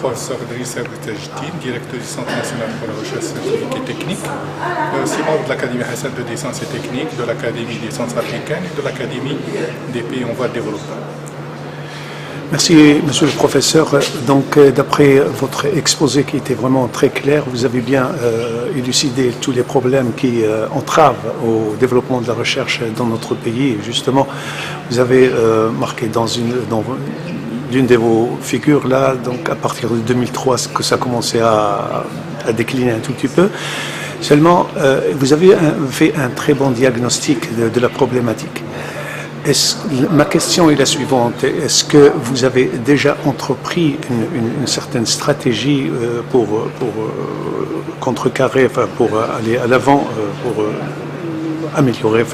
professeur Idriss Abou-Tajdine, directeur du Centre national pour la recherche scientifique et technique, mais aussi membre de l'Académie Hassan de sciences et techniques, de l'Académie des sciences africaines et de l'Académie des pays en voie de développement. Merci, monsieur le professeur. Donc, d'après votre exposé qui était vraiment très clair, vous avez bien élucidé tous les problèmes qui entravent au développement de la recherche dans notre pays. Et justement, vous avez marqué dans l'une de vos figures là, donc à partir de 2003, que ça commençait à décliner un tout petit peu. Seulement, vous avez fait un très bon diagnostic de la problématique. Ma question est la suivante. Est-ce que vous avez déjà entrepris une certaine stratégie pour contrecarrer, enfin, pour aller à l'avant, pour améliorer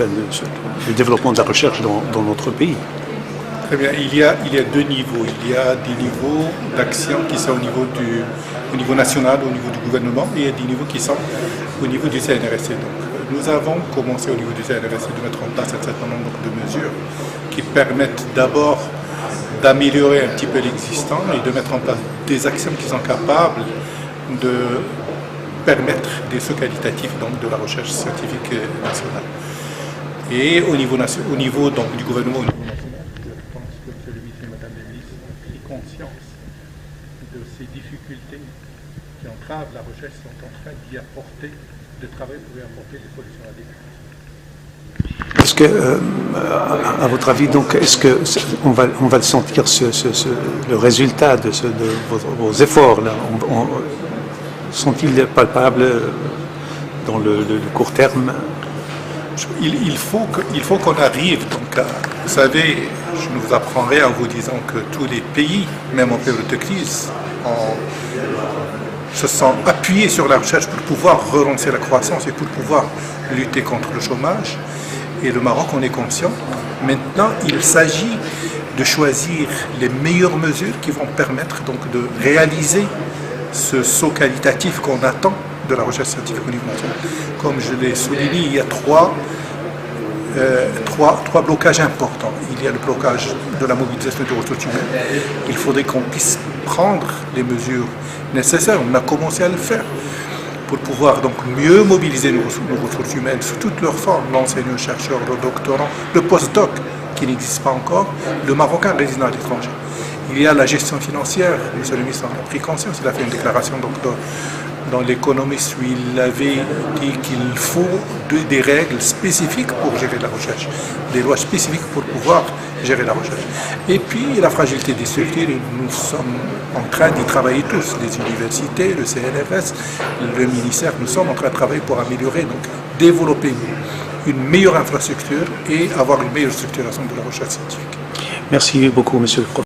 le développement de la recherche dans notre pays? Très bien. Il y a deux niveaux. Il y a des niveaux d'action qui sont au niveau national, au niveau du gouvernement, et il y a des niveaux qui sont au niveau du CNRSC. Donc, nous avons commencé au niveau du CNRSC de mettre en place un certain nombre de mesures qui permettent d'abord d'améliorer un petit peu l'existant et de mettre en place des actions qui sont capables de permettre des sauts qualitatifs donc, de la recherche scientifique nationale. Et au niveau donc, du gouvernement, au niveau national, je pense que M. le ministre et Mme la ministre ont pris conscience de ces difficultés qui entravent la recherche, sont en train d'y apporter, de travailler pour y apporter des solutions adéquates. Est-ce que, à votre avis, donc, est-ce que on va le sentir le résultat de vos efforts là, sont-ils palpables dans le court terme? Il faut qu'on arrive. Donc, vous savez, je ne vous apprends rien en vous disant que tous les pays, même en période de crise, se sont appuyés sur la recherche pour pouvoir relancer la croissance et pour pouvoir lutter contre le chômage. Et le Maroc, on est conscient. Maintenant, il s'agit de choisir les meilleures mesures qui vont permettre donc de réaliser ce saut qualitatif qu'on attend de la recherche scientifique au niveau national. Comme je l'ai souligné, il y a trois blocages importants. Il y a le blocage de la mobilisation des ressources humaines. Il faudrait qu'on puisse prendre les mesures nécessaires. On a commencé à le faire pour pouvoir donc mieux mobiliser nos ressources humaines sous toutes leurs formes, l'enseignant-chercheur, le doctorant, le postdoc qui n'existe pas encore, le Marocain résident à l'étranger. Il y a la gestion financière, M. le ministre en a pris conscience, il a fait une déclaration donc, dans l'Économiste où il avait dit qu'il faut des règles spécifiques pour gérer la recherche, des lois spécifiques pour pouvoir gérer la recherche. Et puis la fragilité des structures, nous sommes en train d'y travailler tous, les universités, le CNRS, le ministère, nous sommes en train de travailler pour améliorer, donc développer une meilleure infrastructure et avoir une meilleure structuration de la recherche scientifique. Merci beaucoup, monsieur le professeur.